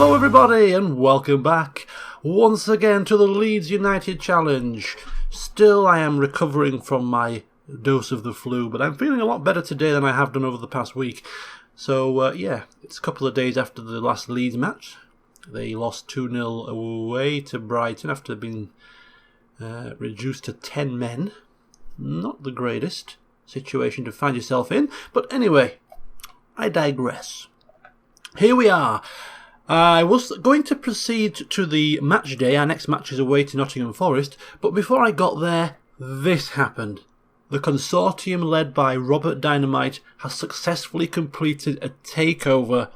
Hello everybody and welcome back once again to the Leeds United Challenge. Still I am recovering from my dose of the flu, but I'm feeling a lot better today than I have done over the past week. So yeah, it's a couple of days after the last Leeds match. They lost 2-0 away to Brighton after being reduced to 10 men. Not the greatest situation to find yourself in, but anyway, I digress. Here we are. I was going to proceed to the match day. Our next match is away to Nottingham Forest, but before I got there, this happened. The consortium led by Robert Dynamite has successfully completed a takeover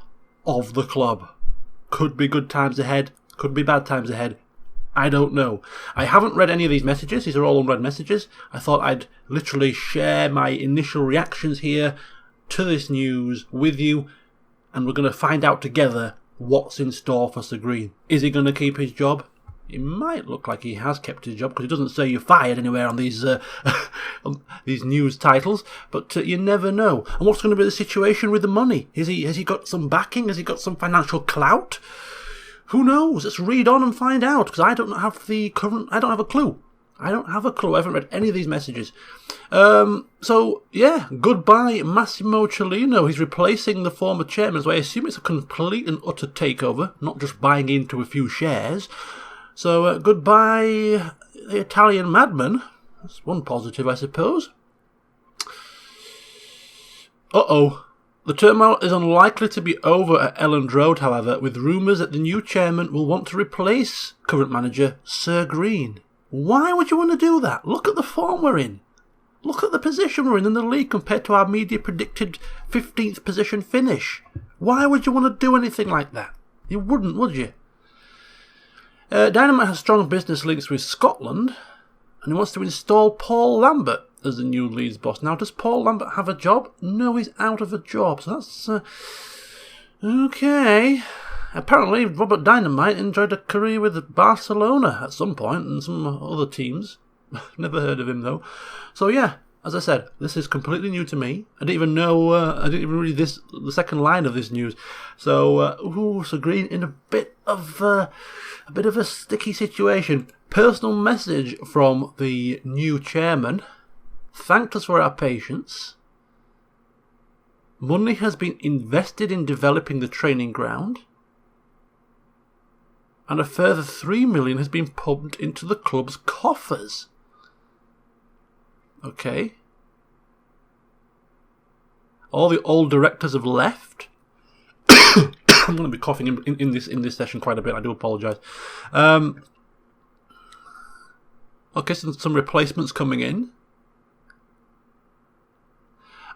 of the club. Could be good times ahead, could be bad times ahead. I don't know. I haven't read any of these messages. These are all unread messages. I thought I'd literally share my initial reactions here to this news with you, and we're going to find out together what's in store for Sir Green. Is he going to keep his job? It might look like he has kept his job because it doesn't say you're fired anywhere on these these news titles, but you never know. And what's going to be the situation with the money? Has he got some backing? Has he got some financial clout? Who knows? Let's read on and find out, because I don't have a clue. I haven't read any of these messages. So, yeah, goodbye Massimo Cellino. He's replacing the former chairman, so I assume it's a complete and utter takeover, not just buying into a few shares. So, goodbye the Italian madman. That's one positive, I suppose. Uh-oh. The turmoil is unlikely to be over at Elland Road, however, with rumours that the new chairman will want to replace current manager Sir Green. Why would you want to do that? Look at the form we're in. Look at the position we're in the league compared to our media predicted 15th position finish. Why would you want to do anything like that? You wouldn't, would you? Dynamite has strong business links with Scotland, and he wants to install Paul Lambert as the new Leeds boss. Now, does Paul Lambert have a job? No, he's out of a job, so that's... okay. Apparently, Robert Dynamite enjoyed a career with Barcelona at some point and some other teams. Never heard of him, though. So, yeah, as I said, this is completely new to me. I didn't even know, I didn't even read the second line of this news. So, Sir Green in a bit of a sticky situation. Personal message from the new chairman. Thanked us for our patience. Money has been invested in developing the training ground. And a further 3 million has been pumped into the club's coffers. Okay. All the old directors have left. I'm going to be coughing in this session quite a bit. I do apologise. Okay, so some replacements coming in.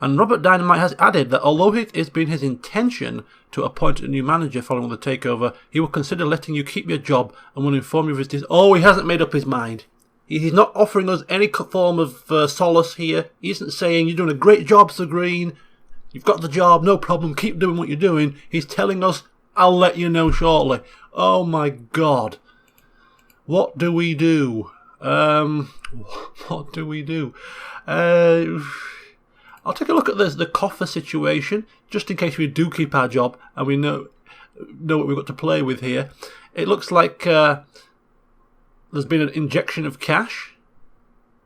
And Robert Dynamite has added that although it has been his intention to appoint a new manager following the takeover, he will consider letting you keep your job and will inform you of his decision. Oh, he hasn't made up his mind. He's not offering us any form of solace here. He isn't saying, you're doing a great job, Sir Green. You've got the job, no problem, keep doing what you're doing. He's telling us, I'll let you know shortly. Oh my God. What do we do? What do we do? I'll take a look at the coffer situation, just in case we do keep our job and we know what we've got to play with here. It looks like there's been an injection of cash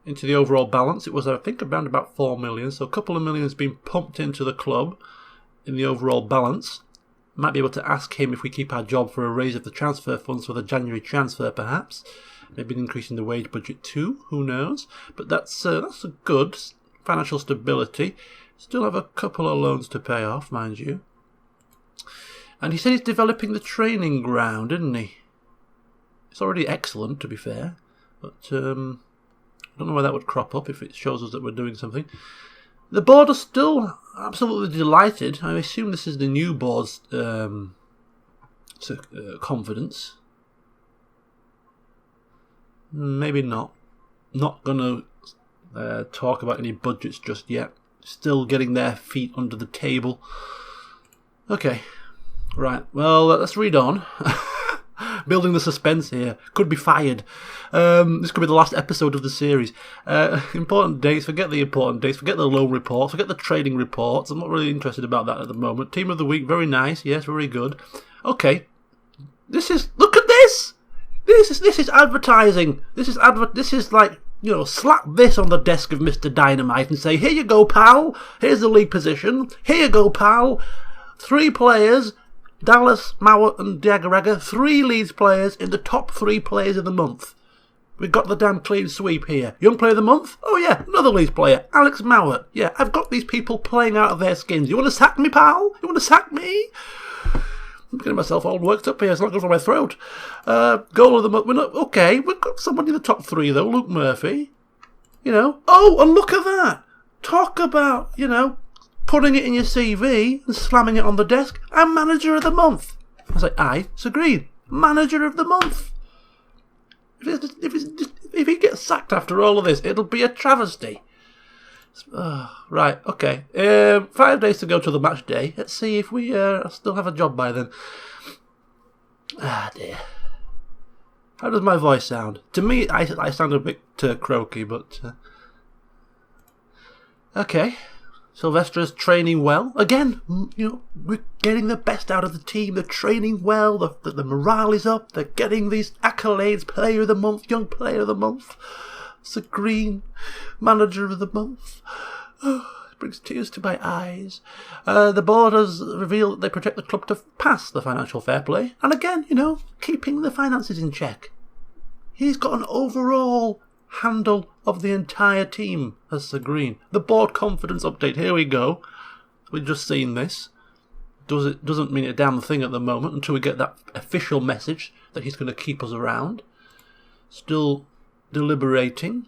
into the overall balance. It was, I think, around about 4 million, so a couple of million has been pumped into the club in the overall balance. Might be able to ask him if we keep our job for a raise of the transfer funds for the January transfer, perhaps. Maybe an increase in the wage budget too, who knows. But that's a good financial stability. Still have a couple of loans to pay off, mind you. And he said he's developing the training ground, didn't he? It's already excellent, to be fair. But I don't know where that would crop up if it shows us that we're doing something. The board are still absolutely delighted. I assume this is the new board's confidence. Maybe not. Not going to talk about any budgets just yet. Still getting their feet under the table. Okay. Right. Well, let's read on. Building the suspense here. Could be fired. This could be the last episode of the series. Important dates. Forget the important dates. Forget the loan reports. Forget the trading reports. I'm not really interested about that at the moment. Team of the week. Very nice. Yes, very good. Okay. Look at this. This is advertising. This is like, slap this on the desk of Mr. Dynamite and say, here you go, pal. Here's the league position. Here you go, pal. 3 players, Dallas, Mowat and Diagaraga, 3 Leeds players in the top 3 players of the month. We've got the damn clean sweep here. Young player of the month? Oh yeah, another Leeds player, Alex Mowat. Yeah, I've got these people playing out of their skins. You want to sack me, pal? You want to sack me? I'm getting myself all worked up here. It's not good for my throat. Goal of the month. Okay, we've got somebody in the top 3 though. Luke Murphy. Oh, and look at that. Talk about, putting it in your CV and slamming it on the desk. I'm manager of the month. I was like, aye, it's agreed. Manager of the month. If he gets sacked after all of this, it'll be a travesty. Right, okay. 5 days to go to the match day. Let's see if we still have a job by then. Ah, dear. How does my voice sound? To me, I sound a bit croaky, but... Okay. Sylvester's training well. Again, we're getting the best out of the team. They're training well. The morale is up. They're getting these accolades. Player of the month, young player of the month. Sir Green, manager of the month. Oh, it brings tears to my eyes. The board has revealed that they project the club to pass the financial fair play. And again, keeping the finances in check. He's got an overall handle of the entire team as Sir Green. The board confidence update. Here we go. We've just seen this. Doesn't mean a damn thing at the moment until we get that official message that he's going to keep us around. Still deliberating.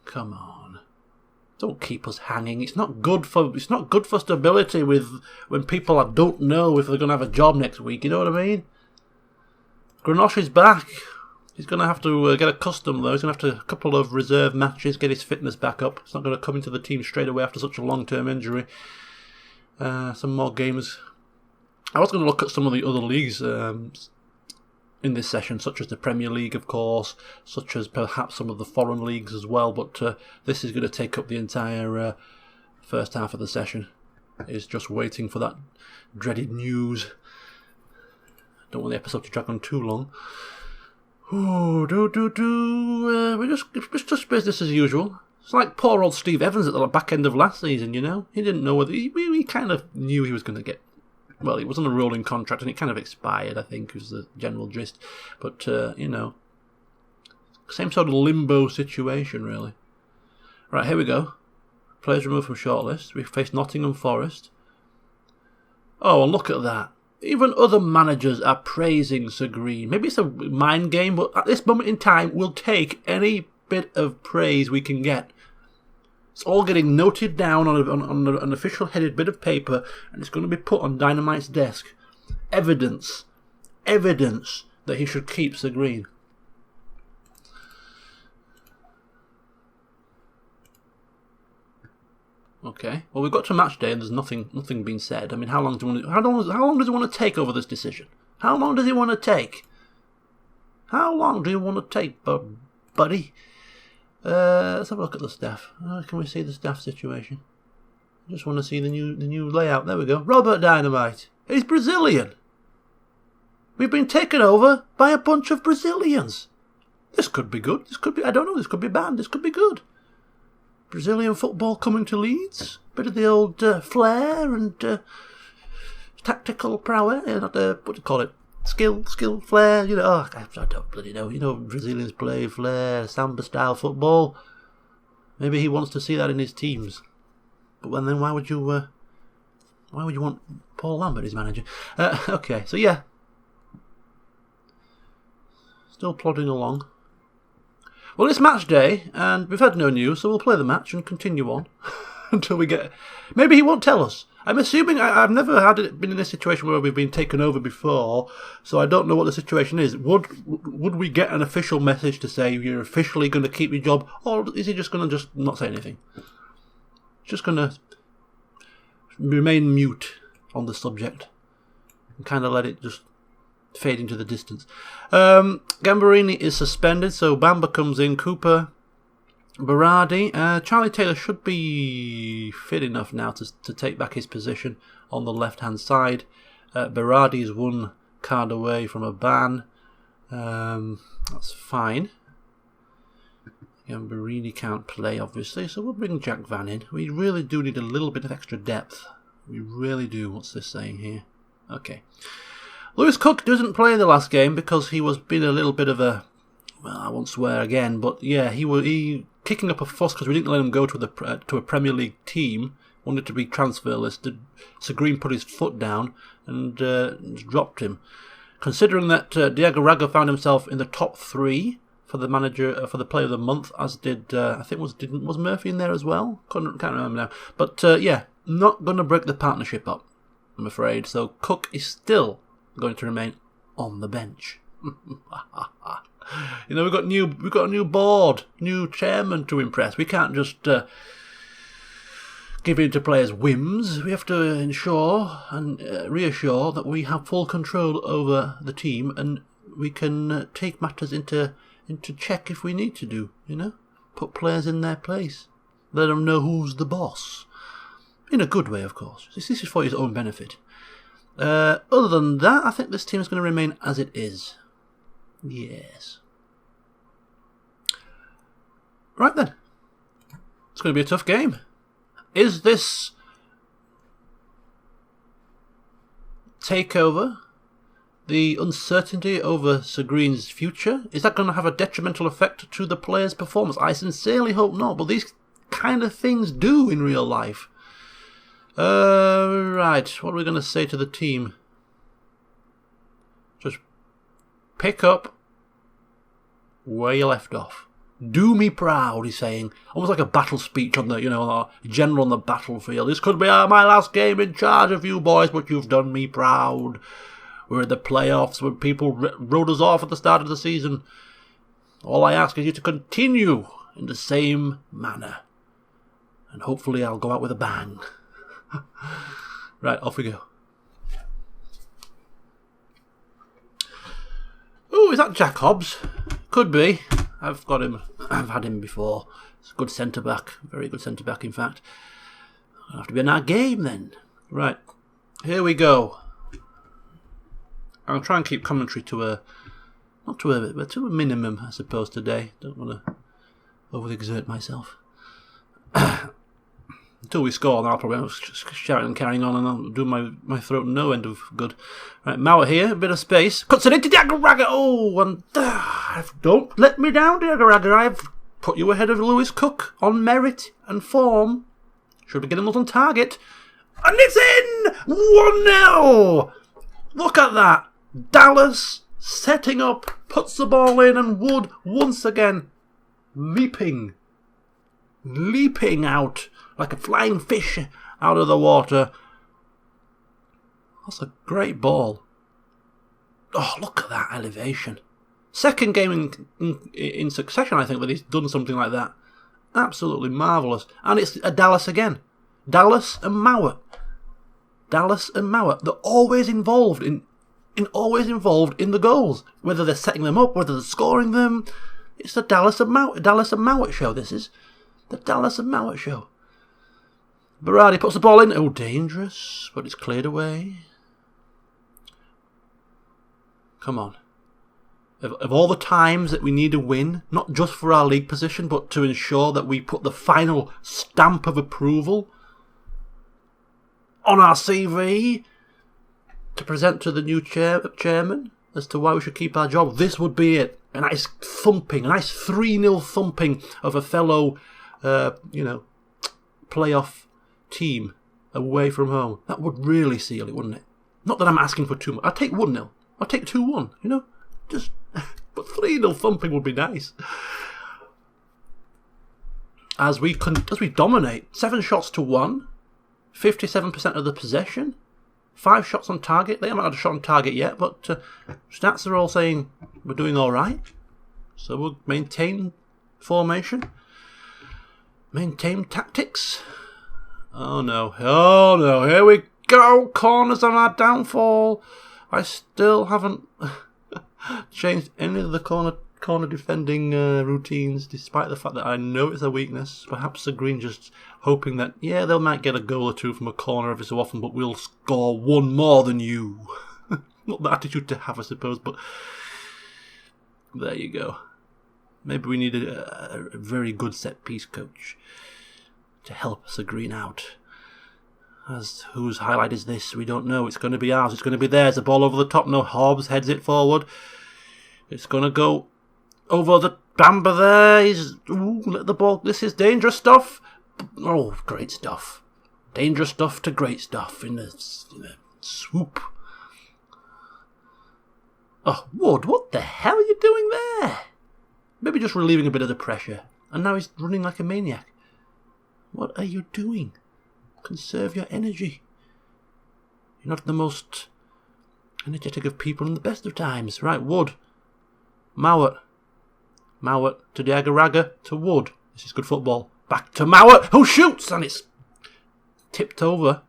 Come on. Don't keep us hanging. It's not good for stability when people don't know if they're going to have a job next week. You know what I mean? Grenache is back. He's going to have to get accustomed, though. He's going to have a couple of reserve matches, get his fitness back up. He's not going to come into the team straight away after such a long-term injury. Some more games. I was going to look at some of the other leagues in this session, such as the Premier League, of course, such as perhaps some of the foreign leagues as well, but this is going to take up the entire first half of the session. It's just waiting for that dreaded news. Don't want the episode to drag on too long. Oh, it's just business as usual. It's like poor old Steve Evans at the back end of last season, He didn't know whether... He kind of knew he was going to get... Well, he was on a rolling contract and it kind of expired, I think, was the general gist. But, same sort of limbo situation, really. Right, here we go. Players removed from shortlist. We face Nottingham Forest. Oh, and look at that. Even other managers are praising Sir Green. Maybe it's a mind game, but at this moment in time, we'll take any bit of praise we can get. It's all getting noted down on an official headed bit of paper, and it's going to be put on Dynamite's desk. Evidence that he should keep Sir Green. Okay. Well, we've got to match day and there's nothing being said. I mean, how long does he want to take over this decision? How long does he want to take? How long do you want to take, buddy? Let's have a look at the staff. Can we see the staff situation? I just want to see the new layout. There we go. Robert Dynamite. He's Brazilian. We've been taken over by a bunch of Brazilians. This could be good. This could be, I don't know, this could be bad. This could be good. Brazilian football coming to Leeds. Bit of the old flair and tactical prowess. What do you call it? Skill, flair. I don't bloody know. Brazilians play flair, samba style football. Maybe he wants to see that in his teams. But then why would you want Paul Lambert as manager? Okay, so yeah. Still plodding along. Well, it's match day, and we've had no news, so we'll play the match and continue on until we get... Maybe he won't tell us. I'm assuming... I've never been in a situation where we've been taken over before, so I don't know what the situation is. Would we get an official message to say you're officially going to keep your job, or is he just going to just not say anything? Just going to remain mute on the subject and kind of let it just fade into the distance. Gambarini is suspended, so Bamba comes in. Cooper, Berardi, Charlie Taylor should be fit enough now to take back his position on the left hand side. Berardi's one card away from a ban. That's fine. Gambarini can't play, obviously, so we'll bring Jack Van in. We really do need a little bit of extra depth. We really do. What's this saying here? Okay. Lewis Cook doesn't play in the last game because he was being a little bit of a... Well, I won't swear again, but yeah, he kicking up a fuss because we didn't let him go to a Premier League team. Wanted to be transfer listed. Sir Green put his foot down and dropped him. Considering that Diego Raga found himself in the top 3 for the manager for the player of the month, as did I think was Murphy in there as well? Can't remember now. But yeah, not going to break the partnership up, I'm afraid. So Cook is still going to remain on the bench. You know, we've got a new board, new chairman to impress. We can't just give in to players' whims. We have to ensure and reassure that we have full control over the team, and we can take matters into check if we need to do. You know, put players in their place, let them know who's the boss, in a good way, of course. This is for his own benefit. Other than that, I think this team is going to remain as it is. Yes. Right then. It's going to be a tough game. Is this takeover, the uncertainty over Sir Green's future, is that going to have a detrimental effect to the player's performance? I sincerely hope not, but these kind of things do in real life. Right, what are we going to say to the team? Just pick up where you left off. Do me proud, he's saying. Almost like a battle speech on the, a general on the battlefield. This could be my last game in charge of you boys, but you've done me proud. We're in the playoffs when people wrote us off at the start of the season. All I ask is you to continue in the same manner. And hopefully I'll go out with a bang. Right, off we go. Oh, is that Jack Hobbs? Could be. I've got him. I've had him before. It's a good centre-back. Very good centre-back, in fact. It'll have to be in our game, then. Right. Here we go. I'll try and keep commentary to a minimum, I suppose, today. Don't want to overexert myself. Until we score, then I'll probably shouting and carrying on, and I'll do my throat no end of good. Right, Mauer here, a bit of space. Cuts it into Diego Raga. Oh, and don't let me down, Diego Raga. I've put you ahead of Lewis Cook on merit and form. Should be getting us on target. And it's in! 1-0! Look at that. Dallas setting up, puts the ball in, and Wood once again leaping out like a flying fish out of the water. That's a great ball. Oh, look at that elevation. Second game in succession, I think, that he's done something like that. Absolutely marvellous. And it's a Dallas again. Dallas and Mauer. They're always involved in the goals. Whether they're setting them up, whether they're scoring them. It's the Dallas and Mauer show, this is. The Dallas and Mauer show. Berardi puts the ball in. Oh, dangerous. But it's cleared away. Come on. Of all the times that we need a win, not just for our league position, but to ensure that we put the final stamp of approval on our CV to present to the new chairman as to why we should keep our job, this would be it. A nice 3-0 thumping of a fellow, playoff team away from home. That would really seal it, wouldn't it? Not that I'm asking for too much. I'd take 1-0. I'd take 2-1, but 3-0 thumping would be nice. As we dominate, 7 shots to 1, 57% of the possession, 5 shots on target. They haven't had a shot on target yet, but stats are all saying we're doing all right. So we'll maintain formation, maintain tactics. Oh no, here we go. Corners on our downfall. I still haven't changed any of the corner corner defending routines, despite the fact that I know it's a weakness. Perhaps Sir Green just hoping that, yeah, they might get a goal or two from a corner every so often, but we'll score one more than you. Not the attitude to have, I suppose, but there you go. Maybe we need a very good set-piece coach to help Sir Green out. As whose highlight is this? We don't know. It's going to be ours. It's going to be theirs. The ball over the top. No, Hobbs heads it forward. It's going to go over the Bamba there. Let the ball. This is dangerous stuff. Oh, great stuff. Dangerous stuff to great stuff in a swoop. Oh, Wood, what the hell are you doing there? Maybe just relieving a bit of the pressure. And now he's running like a maniac. What are you doing? Conserve your energy. You're not the most energetic of people in the best of times. Right, Wood. Mowat. Mowat to Diagaraga to Wood. This is good football. Back to Mowat, who shoots, and it's tipped over.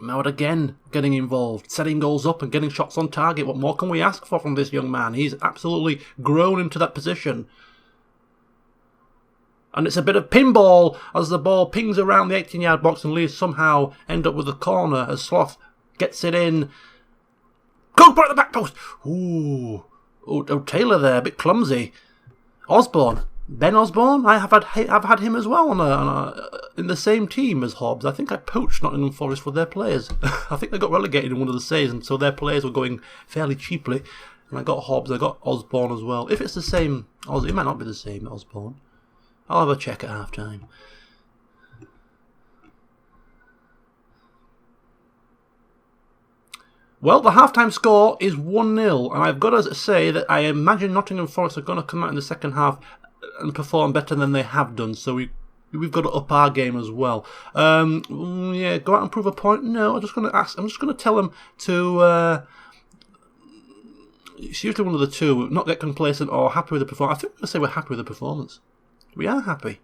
Mowat again getting involved, setting goals up and getting shots on target. What more can we ask for from this young man? He's absolutely grown into that position. And it's a bit of pinball as the ball pings around the 18-yard box and Leeds somehow end up with a corner as Sloth gets it in. Cooper at the back post. Ooh. Oh, Taylor there, a bit clumsy. Osborne. Ben Osborne? I've had him as well in the same team as Hobbs. I think I poached Nottingham Forest for their players. I think they got relegated in one of the saves, and so their players were going fairly cheaply. And I got Hobbs, I got Osborne as well. If it's the same, it might not be the same Osborne. I'll have a check at half time. Well, the half-time score is 1-0, and I've got to say that I imagine Nottingham Forest are going to come out in the second half and perform better than they have done, so we've got to up our game as well. Yeah, go out and prove a point? No, I'm just going to tell them to... it's usually one of the two, not get complacent or happy with the performance. I think we're going to say we're happy with the performance. We are happy.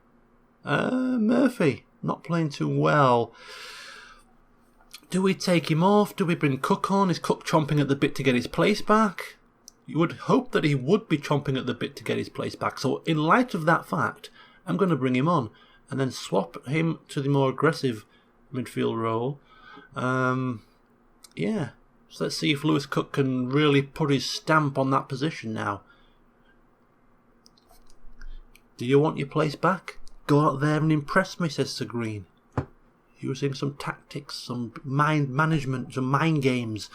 Murphy, not playing too well. Do we take him off? Do we bring Cook on? Is Cook chomping at the bit to get his place back? You would hope that he would be chomping at the bit to get his place back. So in light of that fact, I'm going to bring him on and then swap him to the more aggressive midfield role. Yeah. So let's see if Lewis Cook can really put his stamp on that position now. Do you want your place back? Go out there and impress me, says Sir Green. Using some tactics, some mind management, some mind games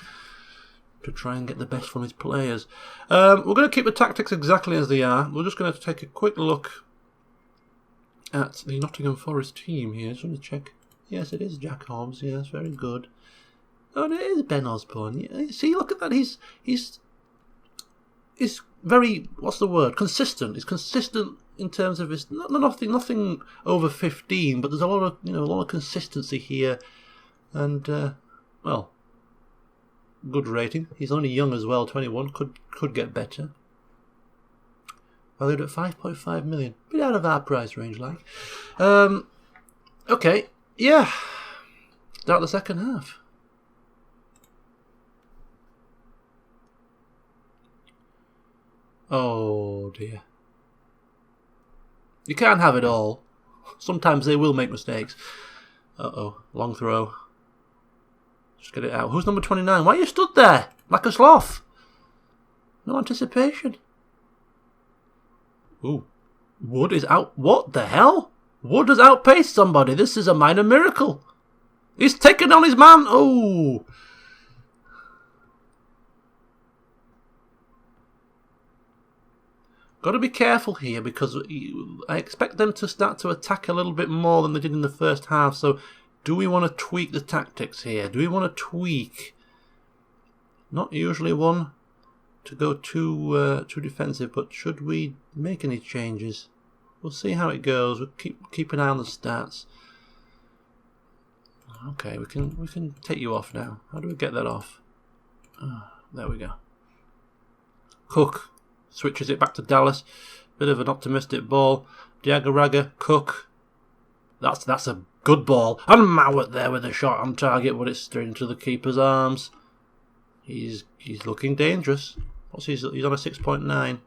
to try and get the best from his players. We're going to keep the tactics exactly as they are. We're just going to take a quick look at the Nottingham Forest team here. Just want to check. Yes, it is Jack Hobbs. Yes, very good. Oh, and it is Ben Osborne. Yeah, see, look at that. He's very, what's the word? Consistent. He's consistent in terms of his nothing over 15, but there's a lot of consistency here, and well, good rating. He's only young as well, 21. Could get better. Valued at 5.5 million. Bit out of our price range, like. Okay, yeah. Start the second half. Oh dear. You can't have it all. Sometimes they will make mistakes. Uh-oh. Long throw. Just get it out. Who's number 29? Why are you stood there? Like a sloth? No anticipation. Ooh. Wood is out. What the hell? Wood has outpaced somebody. This is a minor miracle. He's taken on his man. Oh. Got to be careful here because I expect them to start to attack a little bit more than they did in the first half. So do we want to tweak the tactics here? Do we want to tweak? Not usually one to go too defensive, but should we make any changes? We'll see how it goes. We'll keep an eye on the stats. Okay, we can take you off now. How do we get that off? There we go. Cook switches it back to Dallas. Bit of an optimistic ball. Diagaraga, Cook. That's a good ball. And Mowat there with a shot on target, but it's straight into the keeper's arms. He's looking dangerous. He's on a 6.9.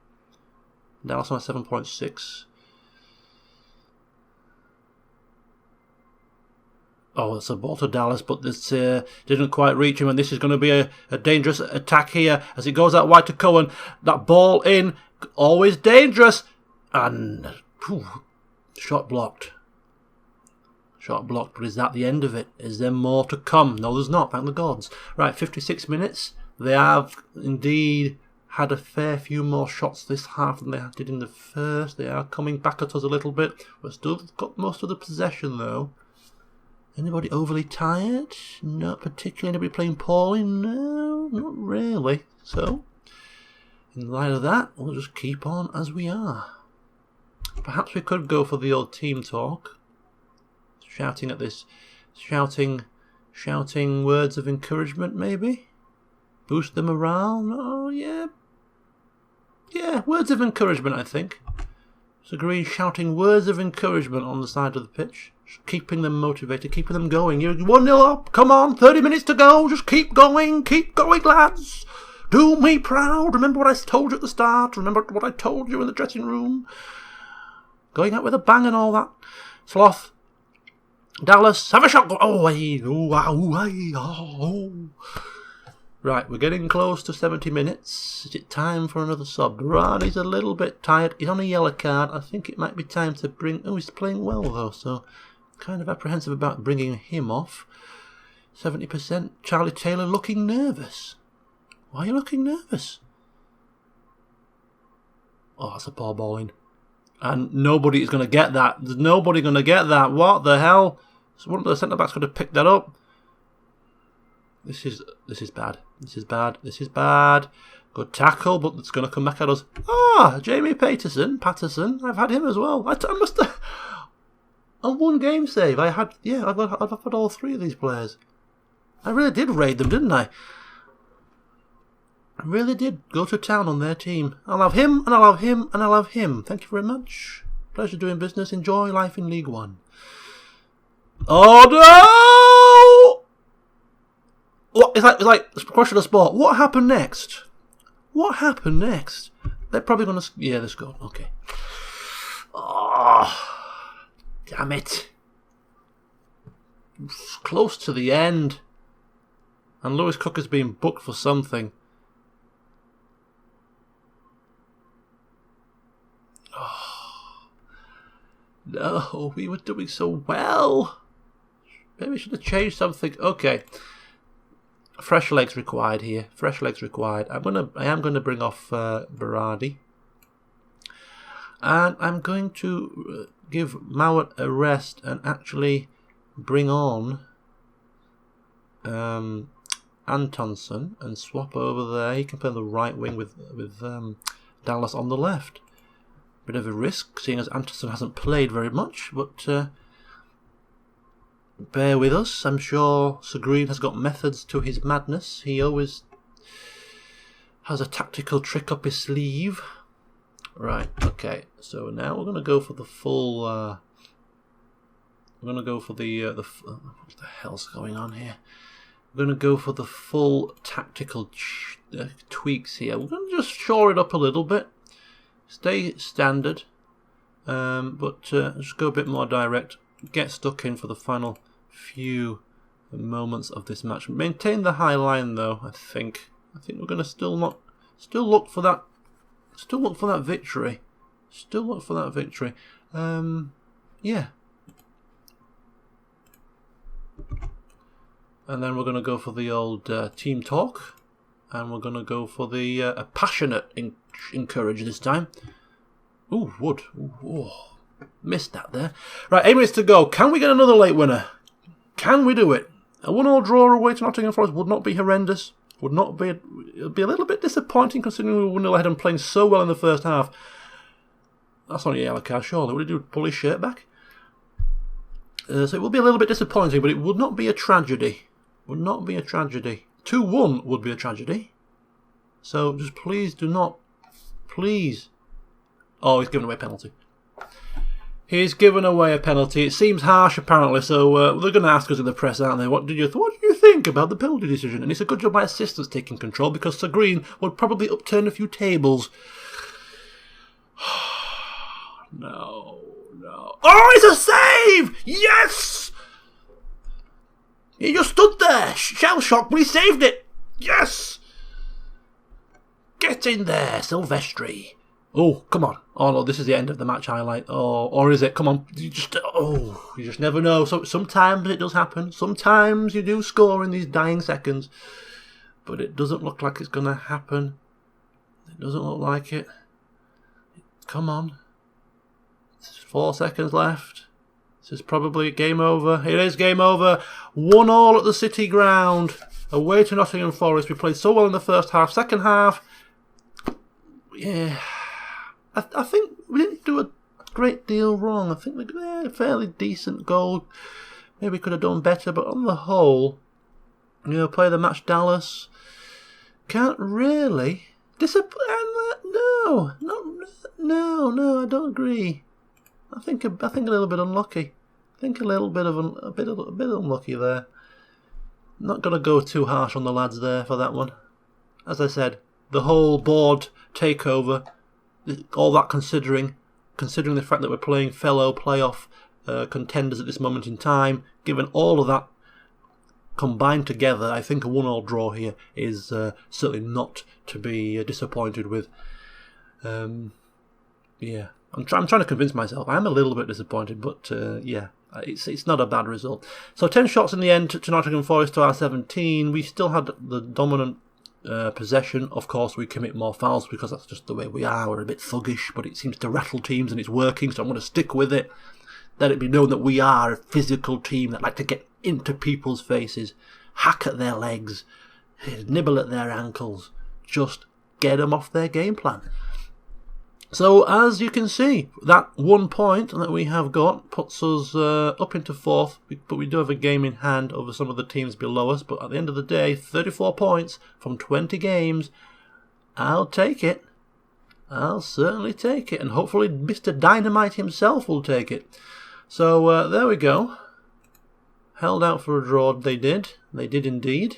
Dallas on a 7.6. Oh, it's a ball to Dallas, but this didn't quite reach him, and this is going to be a dangerous attack here as it goes out wide to Cohen. That ball in, always dangerous, and shot blocked. Shot blocked, but is that the end of it? Is there more to come? No, there's not, thank the gods. Right, 56 minutes. They have indeed had a fair few more shots this half than they did in the first. They are coming back at us a little bit. We've still got most of the possession, though. Anybody overly tired? Not particularly. Anybody playing poorly? No, not really. So, in light of that, we'll just keep on as we are. Perhaps we could go for the old team talk. Shouting at this, shouting words of encouragement, maybe? Boost the morale? Oh, yeah. Yeah, words of encouragement, I think. So Green shouting words of encouragement on the side of the pitch. Just keeping them motivated, keeping them going. You're 1-0 up, come on, 30 minutes to go, just keep going, lads. Do me proud, remember what I told you at the start, remember what I told you in the dressing room. Going out with a bang and all that. Sloth. Dallas, have a shot. Oh, Right, we're getting close to 70 minutes. Is it time for another sub? Berardi's a little bit tired. He's on a yellow card. I think it might be time to bring... Oh, he's playing well, though, so kind of apprehensive about bringing him off. 70%. Charlie Taylor looking nervous. Why are you looking nervous? Oh, that's a poor ball in. And nobody is going to get that. There's nobody going to get that. What the hell? So one of the centre-backs could have picked that up. This is bad. This is bad. Good tackle, but it's going to come back at us. Ah, Jamie Patterson. I've had him as well. I must have... On one game save, I've had all three of these players. I really did raid them, didn't I? I really did go to town on their team. I'll have him, and I'll have him, and I'll have him. Thank you very much. Pleasure doing business. Enjoy life in League One. Oh no! What? It's like the question of sport. What happened next? They're probably going to... Yeah, they scored. Okay. Oh, damn it. It's close to the end. And Lewis Cook has been booked for something. Oh, no, we were doing so well. Maybe we should have changed something. Okay. Fresh legs required here. Fresh legs required. I am going to bring off Berardi. And I'm going to give Mowat a rest and actually bring on Antonsen and swap over there. He can play the right wing with Dallas on the left. Bit of a risk, seeing as Antonsen hasn't played very much, but bear with us. I'm sure Sir Green has got methods to his madness. He always has a tactical trick up his sleeve. Right, okay. So now we're going to go for the full... we're going to go for the what the hell's going on here? We're going to go for the full tactical tweaks here. We're going to just shore it up a little bit. Stay standard, but just go a bit more direct. Get stuck in for the final few moments of this match. Maintain the high line, though. I think we're going to still look for that victory. Yeah. And then we're going to go for the old team talk. And we're going to go for the a passionate encourage this time. Ooh, wood. Ooh, missed that there. Right, 8 minutes to go. Can we get another late winner? Can we do it? A 1-1 draw away to Nottingham Forest would not be horrendous. It would be a little bit disappointing considering we were 1-0 ahead and playing so well in the first half. That's not a yellow card, surely. Would he pull his shirt back? So it will be a little bit disappointing, but it would not be a tragedy. 2-1 would be a tragedy. So just please do not... Please. Oh, he's given away a penalty. He's given away a penalty. It seems harsh, apparently, so they're going to ask us in the press, aren't they? What do you think about the penalty decision? And it's a good job my assistant's taking control, because Sir Green would probably upturn a few tables. no, no. Oh, it's a save! Yes! He just stood there, shell-shocked, but he saved it. Yes! Get in there, Silvestri. Oh, come on. Oh, no, this is the end of the match highlight. Oh, or is it? Come on. You just never know. So, sometimes it does happen. Sometimes you do score in these dying seconds. But it doesn't look like it's going to happen. It doesn't look like it. Come on. There's 4 seconds left. This is probably game over. It is game over. 1-1 at the City Ground. Away to Nottingham Forest. We played so well in the first half. Second half, yeah, I think we didn't do a great deal wrong. I think we got a fairly decent goal. Maybe we could have done better, but on the whole, play the match Dallas. Can't really disappoint. No, I don't agree. I think a little bit unlucky. I think a little bit a bit unlucky there. Not going to go too harsh on the lads there for that one. As I said, the whole board takeover, all that considering the fact that we're playing fellow playoff contenders at this moment in time, given all of that combined together, I think a 1-1 draw here is certainly not to be disappointed with. Yeah, I'm trying to convince myself. I'm a little bit disappointed, but yeah. It's not a bad result. So 10 shots in the end to Nottingham Forest to our 17. We still had the dominant possession. Of course, we commit more fouls because that's just the way we are. We're a bit thuggish, but it seems to rattle teams and it's working, so I'm going to stick with it. Let it be known that we are a physical team that like to get into people's faces, hack at their legs, nibble at their ankles, just get them off their game plan. So, as you can see, that 1 point that we have got puts us up into 4th, but we do have a game in hand over some of the teams below us. But at the end of the day, 34 points from 20 games, I'll take it. I'll certainly take it, and hopefully Mr. Dynamite himself will take it. So, there we go. Held out for a draw, they did. They did indeed.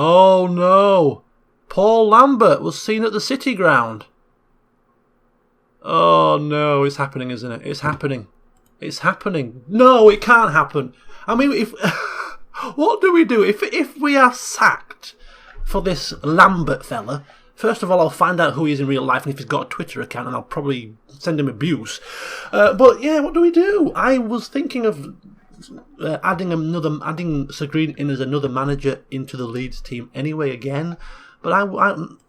Oh no! Paul Lambert was seen at the City Ground. Oh no, it's happening, isn't it? It's happening. It's happening. No, it can't happen. I mean, if what do we do if we are sacked for this Lambert fella? First of all, I'll find out who he is in real life and if he's got a Twitter account, and I'll probably send him abuse. But yeah, what do we do? I was thinking of adding Sir Green in as another manager into the Leeds team anyway again, but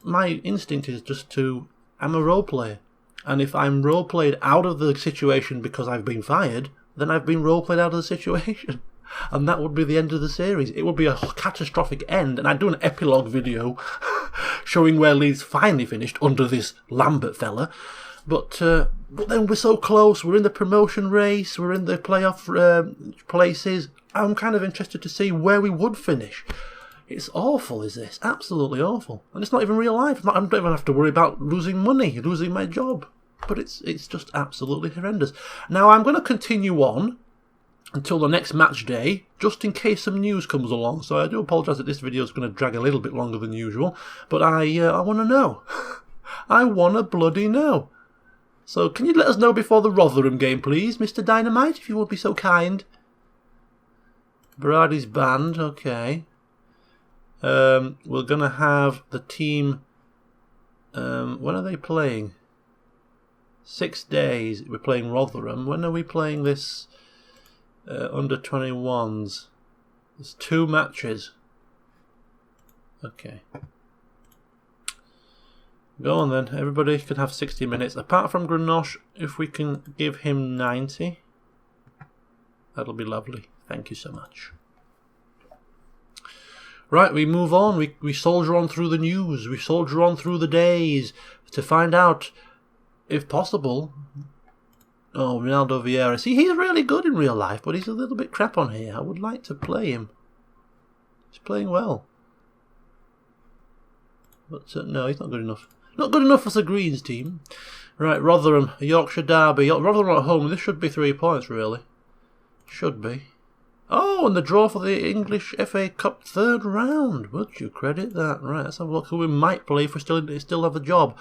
my instinct is just I'm a role player, and if I'm role played out of the situation because I've been fired, then I've been role played out of the situation, and that would be the end of the series. It would be a catastrophic end, and I'd do an epilogue video showing where Leeds finally finished under this Lambert fella. But then we're so close. We're in the promotion race. We're in the playoff places. I'm kind of interested to see where we would finish. It's awful, is this? Absolutely awful. And it's not even real life. I don't even have to worry about losing money, losing my job. But it's just absolutely horrendous. Now, I'm going to continue on until the next match day, just in case some news comes along. So I do apologise that this video is going to drag a little bit longer than usual. But I want to know. I want to bloody know. So, can you let us know before the Rotherham game, please, Mr. Dynamite, if you would be so kind? Brady's banned, okay. We're going to have the team... when are they playing? 6 days. We're playing Rotherham. When are we playing this under-21s? There's 2 matches. Okay. Go on then, everybody can have 60 minutes. Apart from Greenosh, if we can give him 90, that'll be lovely. Thank you so much. Right, we move on. We soldier on through the news. We soldier on through the days to find out, if possible... Oh, Ronaldo Vieira. See, he's really good in real life, but he's a little bit crap on here. I would like to play him. He's playing well. But no, he's not good enough. Not good enough for the Greens team. Right, Rotherham, Yorkshire derby. Rotherham at home. This should be 3 points, really. Should be. Oh, and the draw for the English FA Cup third round. Would you credit that? Right, let's have a look who we might play if we still have a job.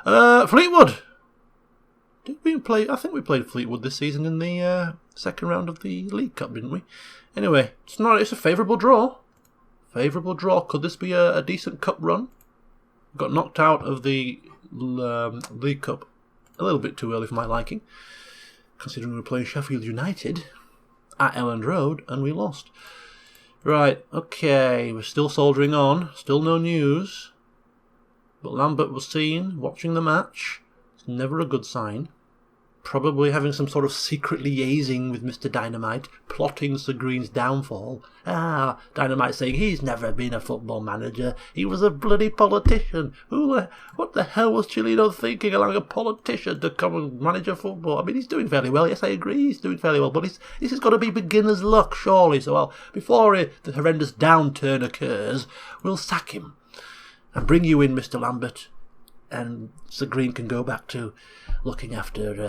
Fleetwood. Did we play? I think we played Fleetwood this season in the second round of the League Cup, didn't we? Anyway, it's a favourable draw. Favourable draw. Could this be a decent cup run? Got knocked out of the League Cup a little bit too early for my liking, considering we were playing Sheffield United at Elland Road and we lost. Right, okay, we're still soldiering on. Still no news. But Lambert was seen watching the match. It's never a good sign. Probably having some sort of secret liaising with Mr. Dynamite, plotting Sir Green's downfall. Dynamite saying he's never been a football manager. He was a bloody politician. What the hell was Chilino thinking, allowing a politician to come and manage a football? I mean, he's doing fairly well. Yes, I agree, he's doing fairly well. But this has got to be beginner's luck, surely. So, before the horrendous downturn occurs, we'll sack him and bring you in, Mr. Lambert. And Sir Green can go back to looking after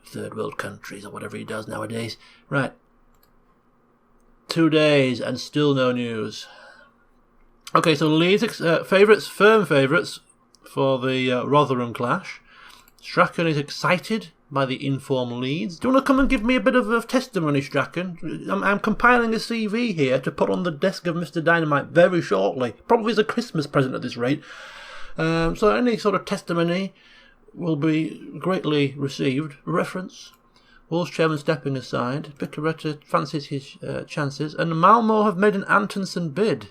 third world countries or whatever he does nowadays. Right. 2 days and still no news. Okay, so Leeds firm favourites for the Rotherham clash. Strachan is excited by the informed Leeds. Do you want to come and give me a bit of testimony, Strachan? I'm compiling a CV here to put on the desk of Mr. Dynamite very shortly. Probably as a Christmas present at this rate. So any sort of testimony will be greatly received. Reference: Wolves chairman stepping aside. Picaretta fancies his chances, and Malmo have made an Antonsen bid.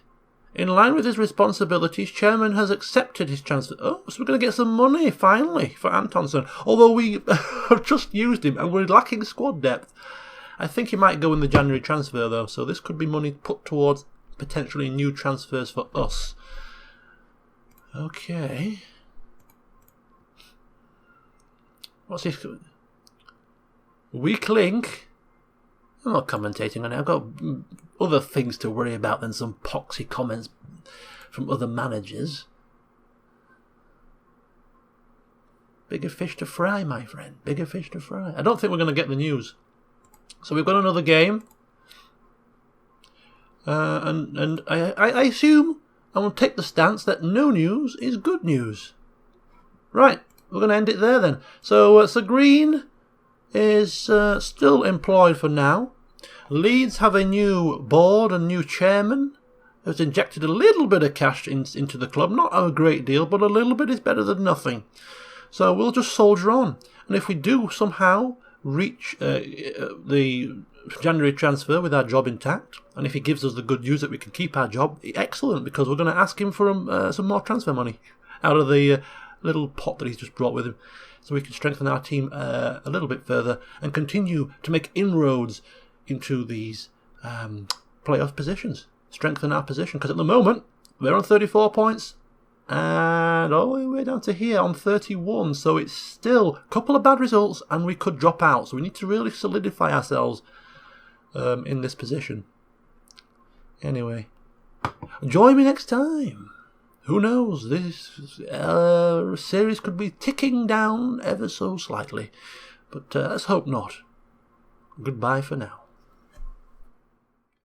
In line with his responsibilities, chairman has accepted his transfer. Oh, so we're going to get some money, finally, for Antonsen. Although we have just used him and we're lacking squad depth. I think he might go in the January transfer, though, so this could be money put towards potentially new transfers for us. Okay. What's this? Weak link? I'm not commentating on it. I've got other things to worry about than some poxy comments from other managers. Bigger fish to fry, my friend. Bigger fish to fry. I don't think we're going to get the news. So we've got another game. And I assume I will take the stance that no news is good news. Right, we're going to end it there then. So Sir Green is still employed for now. Leeds have a new board and new chairman who's injected a little bit of cash into the club. Not a great deal, but a little bit is better than nothing. So we'll just soldier on. And if we do somehow reach the January transfer with our job intact, and if he gives us the good news that we can keep our job, excellent, because we're going to ask him for some more transfer money out of the little pot that he's just brought with him, so we can strengthen our team a little bit further and continue to make inroads into these playoff positions, strengthen our position, because at the moment we're on 34 points and all the way down to here on 31, so it's still a couple of bad results and we could drop out, so we need to really solidify ourselves in this position. Anyway, join me next time. Who knows, this series could be ticking down ever so slightly, but let's hope not. Goodbye for now.